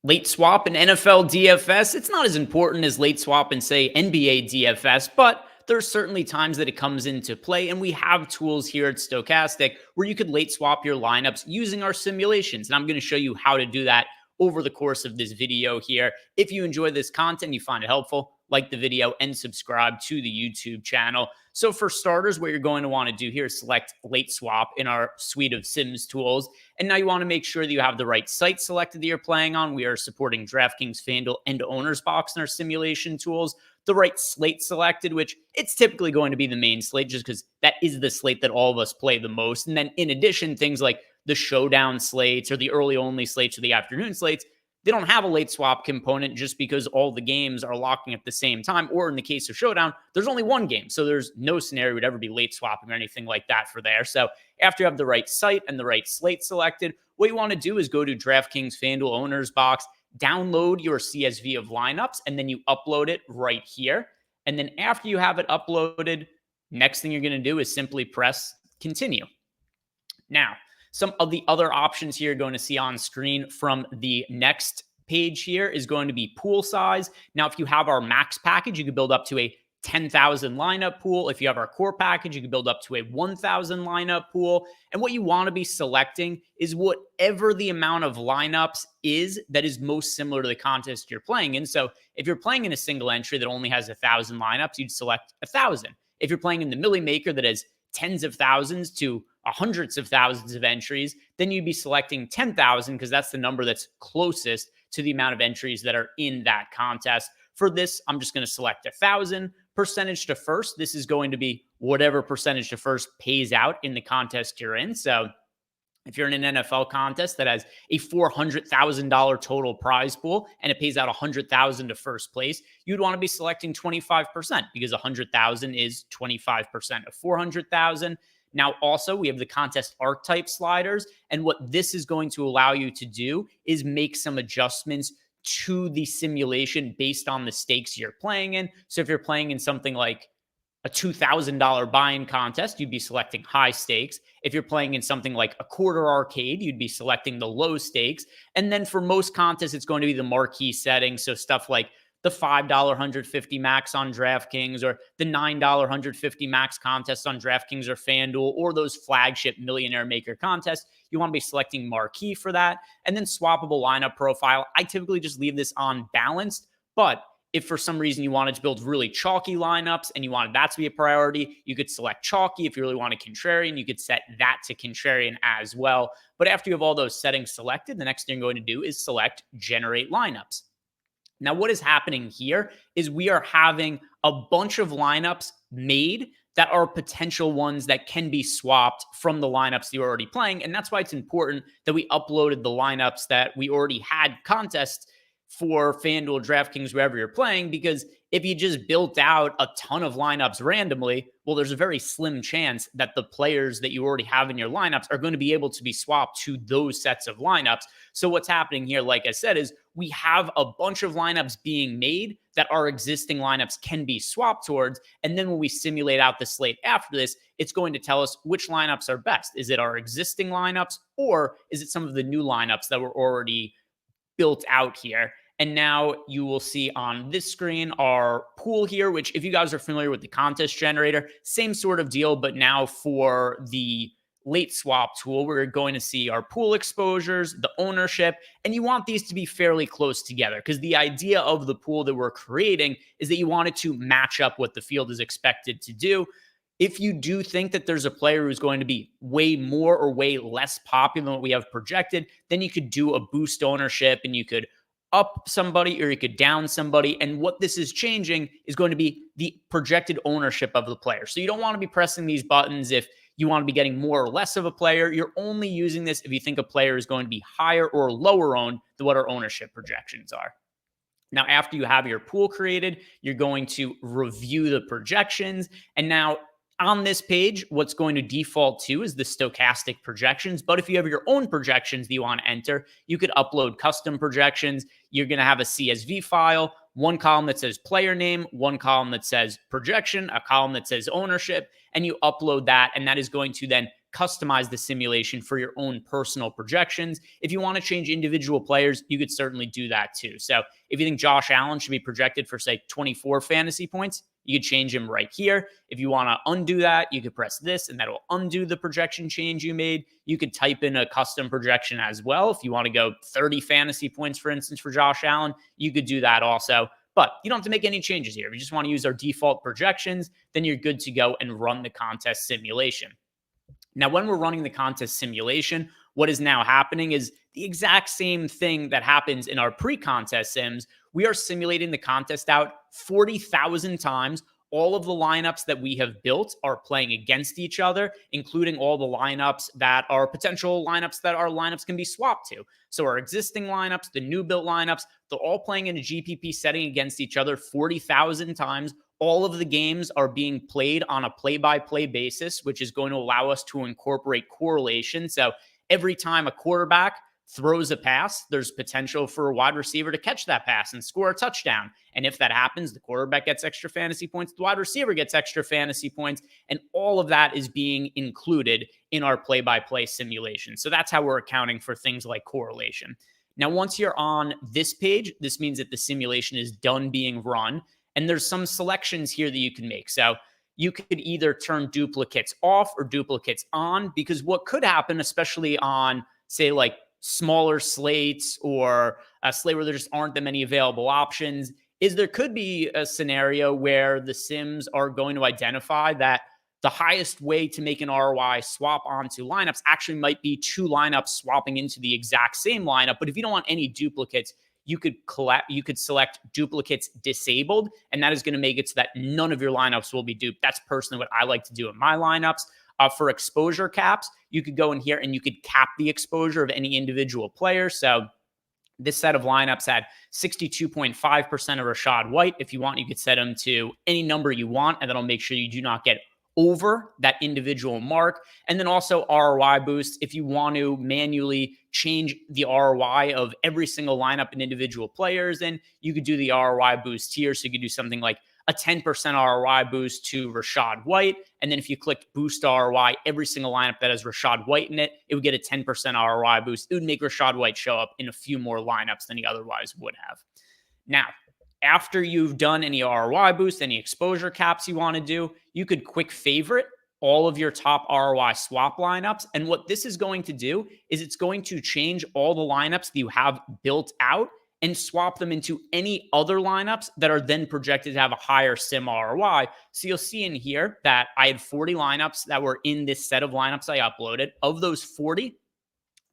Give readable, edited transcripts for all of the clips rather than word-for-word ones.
Late swap in NFL DFS, it's not as important as late swap in, say, NBA DFS, but there's certainly times that it comes into play, and we have tools here at Stokastic where you could late swap your lineups using our simulations, and I'm going to show you how to do that over the course of this video here. If you enjoy this content, you find it helpful, like the video and subscribe to the YouTube channel. So for starters, what you're going to want to do here is select late swap in our suite of Sims tools. And now you want to make sure that you have the right site selected that you're playing on. We are supporting DraftKings, FanDuel, and Owner's Box in our simulation tools. The right slate selected, which it's typically going to be the main slate just because that is the slate that all of us play the most. And then in addition, things like the showdown slates or the early only slates or the afternoon slates, they don't have a late swap component just because all the games are locking at the same time. Or in the case of showdown, there's only one game. So there's no scenario would ever be late swapping or anything like that for there. So after you have the right site and the right slate selected, what you want to do is go to DraftKings, FanDuel, Owner's Box, download your CSV of lineups, and then you upload it right here. And then after you have it uploaded, next thing you're going to do is simply press continue. Now, some of the other options here you're going to see on screen from the next page here is going to be pool size. Now, if you have our max package, you can build up to a 10,000 lineup pool. If you have our core package, you can build up to a 1,000 lineup pool. And what you want to be selecting is whatever the amount of lineups is that is most similar to the contest you're playing in. So if you're playing in a single entry that only has 1,000 lineups, you'd select 1,000. If you're playing in the Millie Maker that has tens of thousands to hundreds of thousands of entries, then you'd be selecting 10,000 because that's the number that's closest to the amount of entries that are in that contest. For this, I'm just going to select 1,000. Percentage to first, this is going to be whatever percentage to first pays out in the contest you're in. So if you're in an NFL contest that has a $400,000 total prize pool and it pays out $100,000 to first place, you'd want to be selecting 25% because 100,000 is 25% of 400,000. Now, also, we have the contest archetype sliders, and what this is going to allow you to do is make some adjustments to the simulation based on the stakes you're playing in. So if you're playing in something like a $2,000 buy-in contest, you'd be selecting high stakes. If you're playing in something like a quarter arcade, you'd be selecting the low stakes. And then for most contests, it's going to be the marquee setting. So stuff like the $5 150 max on DraftKings or the $9 150 max contest on DraftKings or FanDuel or those flagship Millionaire Maker contests. You want to be selecting marquee for that. And then swappable lineup profile. I typically just leave this on balanced, but if for some reason you wanted to build really chalky lineups and you wanted that to be a priority, you could select chalky. If you really want a contrarian, you could set that to contrarian as well. But after you have all those settings selected, the next thing you're going to do is select generate lineups. Now, what is happening here is we are having a bunch of lineups made that are potential ones that can be swapped from the lineups that you're already playing. And that's why it's important that we uploaded the lineups that we already had contests for FanDuel, DraftKings, wherever you're playing, because if you just built out a ton of lineups randomly, well, there's a very slim chance that the players that you already have in your lineups are going to be able to be swapped to those sets of lineups. So what's happening here, like I said, is we have a bunch of lineups being made that our existing lineups can be swapped towards. And then when we simulate out the slate after this, it's going to tell us which lineups are best. Is it our existing lineups or is it some of the new lineups that were already built out here? And now you will see on this screen our pool here, which if you guys are familiar with the contest generator, same sort of deal, but now for the late swap tool, we're going to see our pool exposures, the ownership, and you want these to be fairly close together because the idea of the pool that we're creating is that you want it to match up what the field is expected to do. If you do think that there's a player who's going to be way more or way less popular than what we have projected, then you could do a boost ownership and you could up somebody or you could down somebody. And what this is changing is going to be the projected ownership of the player. So you don't want to be pressing these buttons if you want to be getting more or less of a player. You're only using this if you think a player is going to be higher or lower owned than what our ownership projections are. Now, after you have your pool created, you're going to review the projections. And now on this page, what's going to default to is the stochastic projections. But if you have your own projections that you want to enter, you could upload custom projections. You're going to have a CSV file, one column that says player name, one column that says projection, a column that says ownership, and you upload that. And that is going to then customize the simulation for your own personal projections. If you want to change individual players, you could certainly do that too. So if you think Josh Allen should be projected for, say, 24 fantasy points, you could change him right here. If you want to undo that, you could press this and that'll undo the projection change you made. You could type in a custom projection as well. If you want to go 30 fantasy points, for instance, for Josh Allen, you could do that also. But you don't have to make any changes here. If you just want to use our default projections, then you're good to go and run the contest simulation. Now, when we're running the contest simulation, what is now happening is the exact same thing that happens in our pre-contest sims. We are simulating the contest out 40,000 times. All of the lineups that we have built are playing against each other, including all the lineups that are potential lineups that our lineups can be swapped to. So our existing lineups, the new built lineups, they're all playing in a GPP setting against each other 40,000 times. All of the games are being played on a play-by-play basis, which is going to allow us to incorporate correlation. So every time a quarterback throws a pass, there's potential for a wide receiver to catch that pass and score a touchdown. And if that happens, the quarterback gets extra fantasy points, the wide receiver gets extra fantasy points, and all of that is being included in our play-by-play simulation. So that's how we're accounting for things like correlation. Now, once you're on this page, this means that the simulation is done being run, and there's some selections here that you can make. So you could either turn duplicates off or duplicates on, because what could happen, especially on, say, like smaller slates or a slate where there just aren't that many available options, is there could be a scenario where the sims are going to identify that the highest way to make an ROI swap onto lineups actually might be two lineups swapping into the exact same lineup. But if you don't want any duplicates, you could select duplicates disabled, and that is going to make it so that none of your lineups will be duped. That's personally what I like to do in my lineups. For exposure caps, you could go in here and you could cap the exposure of any individual player. So this set of lineups had 62.5% of Rashad White. If you want, you could set them to any number you want, and that'll make sure you do not get over that individual mark. And then also ROI boost. If you want to manually change the ROI of every single lineup and individual players, then you could do the ROI boost here. So you could do something like a 10% ROI boost to Rashad White. And then if you clicked boost ROI, every single lineup that has Rashad White in it, it would get a 10% ROI boost. It would make Rashad White show up in a few more lineups than he otherwise would have. Now, after you've done any ROI boost, any exposure caps you want to do, you could quick favorite all of your top ROI swap lineups. And what this is going to do is it's going to change all the lineups that you have built out and swap them into any other lineups that are then projected to have a higher sim ROI. So you'll see in here that I had 40 lineups that were in this set of lineups I uploaded. Of those 40,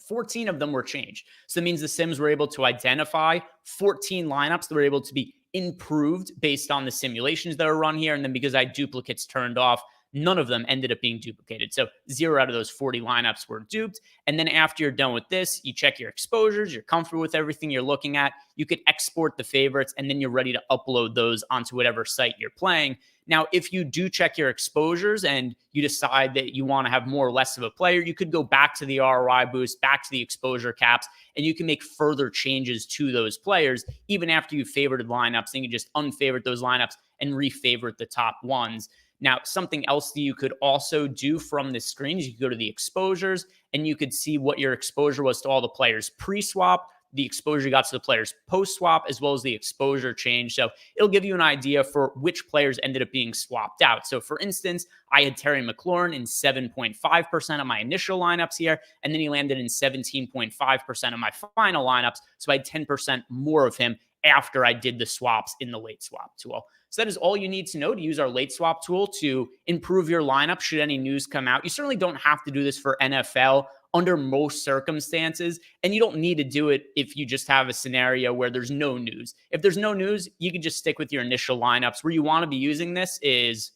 14 of them were changed. So that means the sims were able to identify 14 lineups that were able to be improved based on the simulations that are run here. And then because I had duplicates turned off, none of them ended up being duplicated. So 0 out of those 40 lineups were duped. And then after you're done with this, you check your exposures, you're comfortable with everything you're looking at, you could export the favorites, and then you're ready to upload those onto whatever site you're playing. Now, if you do check your exposures and you decide that you want to have more or less of a player, you could go back to the ROI boost, back to the exposure caps, and you can make further changes to those players, even after you've favorited lineups. Then you just unfavorite those lineups and refavorite the top ones. Now, something else that you could also do from this screen is you could go to the exposures and you could see what your exposure was to all the players pre-swap, the exposure you got to the players post-swap, as well as the exposure change. So it'll give you an idea for which players ended up being swapped out. So for instance, I had Terry McLaurin in 7.5% of my initial lineups here, and then he landed in 17.5% of my final lineups. So I had 10% more of him after I did the swaps in the late swap tool. So that is all you need to know to use our late swap tool to improve your lineup should any news come out. You certainly don't have to do this for NFL under most circumstances, and you don't need to do it if you just have a scenario where there's no news. If there's no news, you can just stick with your initial lineups. Where you want to be using this is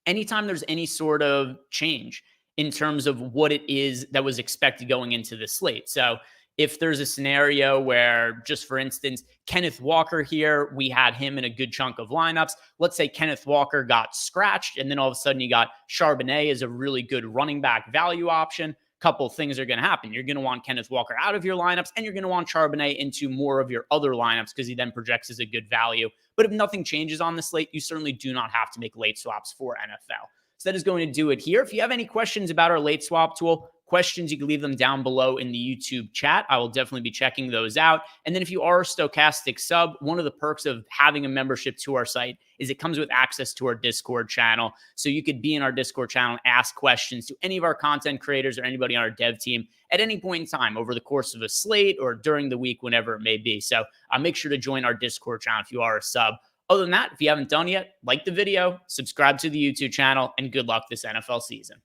anytime there's any sort of change in terms of what it is that was expected going into the slate. So if there's a scenario where, just for instance, Kenneth Walker here, we had him in a good chunk of lineups. Let's say Kenneth Walker got scratched, and then all of a sudden you got Charbonnet as a really good running back value option. Couple of things are going to happen. You're going to want Kenneth Walker out of your lineups, and you're going to want Charbonnet into more of your other lineups because he then projects as a good value. But if nothing changes on the slate, you certainly do not have to make late swaps for NFL. So that is going to do it here. If you have any questions about our late swap tool, questions, you can leave them down below in the YouTube chat. I will definitely be checking those out. And then if you are a Stokastic sub, one of the perks of having a membership to our site is it comes with access to our Discord channel. So you could be in our Discord channel and ask questions to any of our content creators or anybody on our dev team at any point in time over the course of a slate or during the week, whenever it may be. So make sure to join our Discord channel if you are a sub. Other than that, if you haven't done yet, like the video, subscribe to the YouTube channel, and good luck this NFL season.